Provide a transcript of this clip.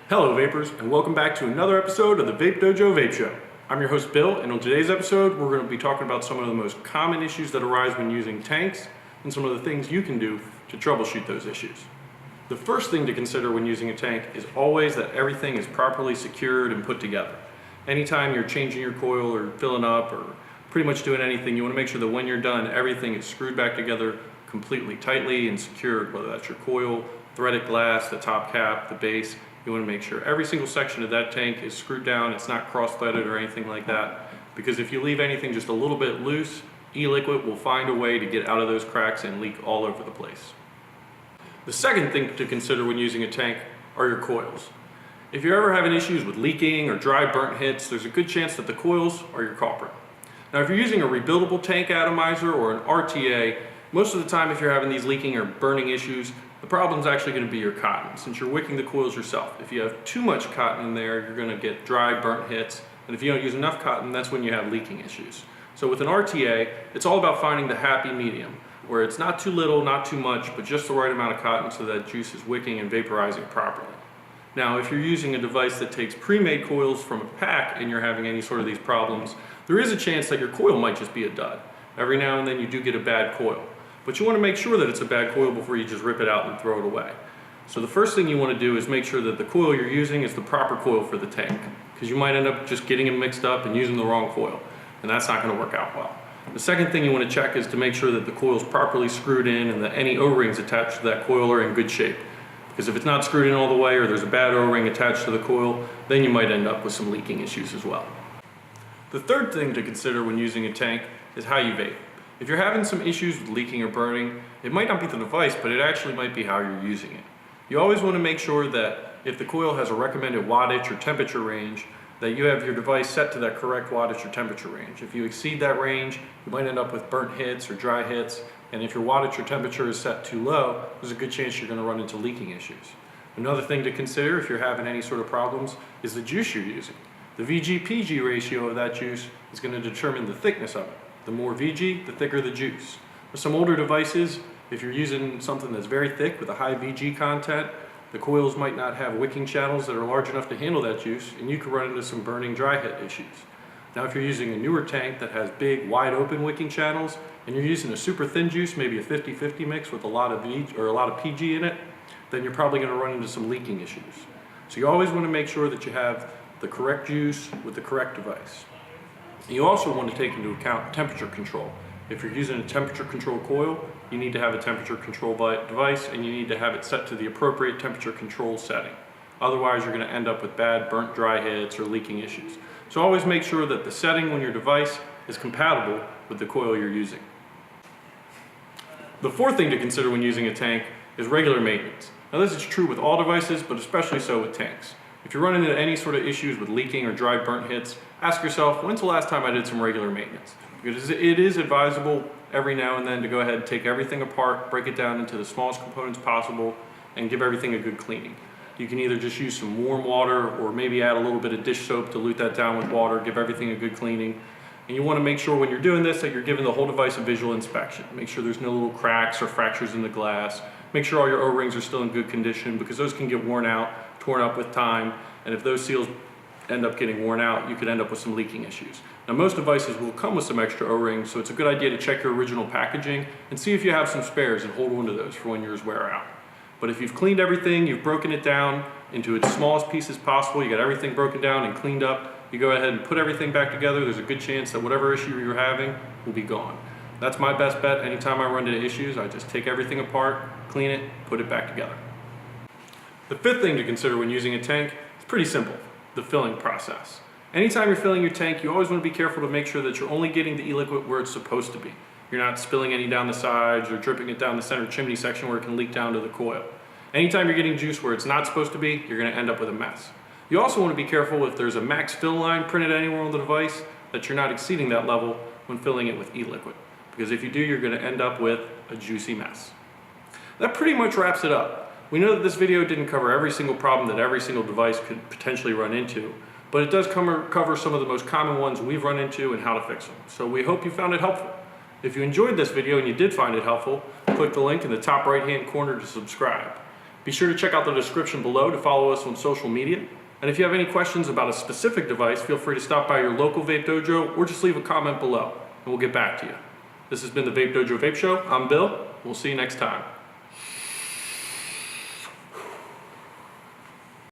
Hello vapors, and welcome back to another episode of the Vape Dojo Vape Show. I'm your host Bill, and on today's episode we're going to be talking about some of the most common issues that arise when using tanks and some of the things you can do to troubleshoot those issues. The first thing to consider when using a tank is always that everything is properly secured and put together. Anytime you're changing your coil or filling up or pretty much doing anything, you want to make sure that when you're done everything is screwed back together completely tightly and secured, whether that's your coil, threaded glass, the top cap, the base. You want to make sure every single section of that tank is screwed down, it's not cross-threaded or anything like that, because if you leave anything just a little bit loose, e-liquid will find a way to get out of those cracks and leak all over the place. The second thing to consider when using a tank are your coils. If you're ever having issues with leaking or dry burnt hits, there's a good chance that the coils are your culprit. Now if you're using a rebuildable tank atomizer or an RTA, most of the time if you're having these leaking or burning issues, the problem is actually going to be your cotton, since you're wicking the coils yourself. If you have too much cotton in there, you're going to get dry, burnt hits, and if you don't use enough cotton, that's when you have leaking issues. So with an RTA, it's all about finding the happy medium, where it's not too little, not too much, but just the right amount of cotton so that juice is wicking and vaporizing properly. Now, if you're using a device that takes pre-made coils from a pack and you're having any sort of these problems, there is a chance that your coil might just be a dud. Every now and then you do get a bad coil. But you want to make sure that it's a bad coil before you just rip it out and throw it away. So the first thing you want to do is make sure that the coil you're using is the proper coil for the tank, because you might end up just getting them mixed up and using the wrong coil, and that's not going to work out well. The second thing you want to check is to make sure that the coil is properly screwed in and that any O-rings attached to that coil are in good shape. Because if it's not screwed in all the way or there's a bad O-ring attached to the coil, then you might end up with some leaking issues as well. The third thing to consider when using a tank is how you vape. If you're having some issues with leaking or burning, it might not be the device, but it actually might be how you're using it. You always want to make sure that if the coil has a recommended wattage or temperature range, that you have your device set to that correct wattage or temperature range. If you exceed that range, you might end up with burnt hits or dry hits, and if your wattage or temperature is set too low, there's a good chance you're going to run into leaking issues. Another thing to consider if you're having any sort of problems is the juice you're using. The VG-PG ratio of that juice is going to determine the thickness of it. The more VG, the thicker the juice. For some older devices, if you're using something that's very thick with a high VG content, the coils might not have wicking channels that are large enough to handle that juice, and you could run into some burning dry hit issues. Now if you're using a newer tank that has big, wide open wicking channels, and you're using a super thin juice, maybe a 50-50 mix with a lot of VG or a lot of PG in it, then you're probably going to run into some leaking issues. So you always want to make sure that you have the correct juice with the correct device. You also want to take into account temperature control. If you're using a temperature control coil, you need to have a temperature control device and you need to have it set to the appropriate temperature control setting. Otherwise, you're going to end up with bad burnt dry hits or leaking issues. So always make sure that the setting on your device is compatible with the coil you're using. The fourth thing to consider when using a tank is regular maintenance. Now this is true with all devices, but especially so with tanks. If you're running into any sort of issues with leaking or dry burnt hits, ask yourself, when's the last time I did some regular maintenance? Because it is advisable every now and then to go ahead and take everything apart, break it down into the smallest components possible, and give everything a good cleaning. You can either just use some warm water or maybe add a little bit of dish soap, dilute that down with water, give everything a good cleaning. And you want to make sure when you're doing this that you're giving the whole device a visual inspection. Make sure there's no little cracks or fractures in the glass. Make sure all your O-rings are still in good condition, because those can get worn out, torn up with time, and if those seals end up getting worn out, you could end up with some leaking issues. Now most devices will come with some extra O-rings, so it's a good idea to check your original packaging and see if you have some spares and hold on to those for when yours wear out. But if you've cleaned everything, you've broken it down into its smallest pieces possible, you got everything broken down and cleaned up, you go ahead and put everything back together, there's a good chance that whatever issue you're having will be gone. That's my best bet. Anytime I run into issues, I just take everything apart, clean it, put it back together. The fifth thing to consider when using a tank is pretty simple, the filling process. Anytime you're filling your tank, you always want to be careful to make sure that you're only getting the e-liquid where it's supposed to be. You're not spilling any down the sides or dripping it down the center chimney section where it can leak down to the coil. Anytime you're getting juice where it's not supposed to be, you're going to end up with a mess. You also want to be careful if there's a max fill line printed anywhere on the device that you're not exceeding that level when filling it with e-liquid. Because if you do, you're going to end up with a juicy mess. That pretty much wraps it up. We know that this video didn't cover every single problem that every single device could potentially run into, but it does cover some of the most common ones we've run into and how to fix them. So we hope you found it helpful. If you enjoyed this video and you did find it helpful, click the link in the top right hand corner to subscribe. Be sure to check out the description below to follow us on social media. And if you have any questions about a specific device, feel free to stop by your local Vape Dojo or just leave a comment below and we'll get back to you. This has been the Vape Dojo Vape Show. I'm Bill. We'll see you next time.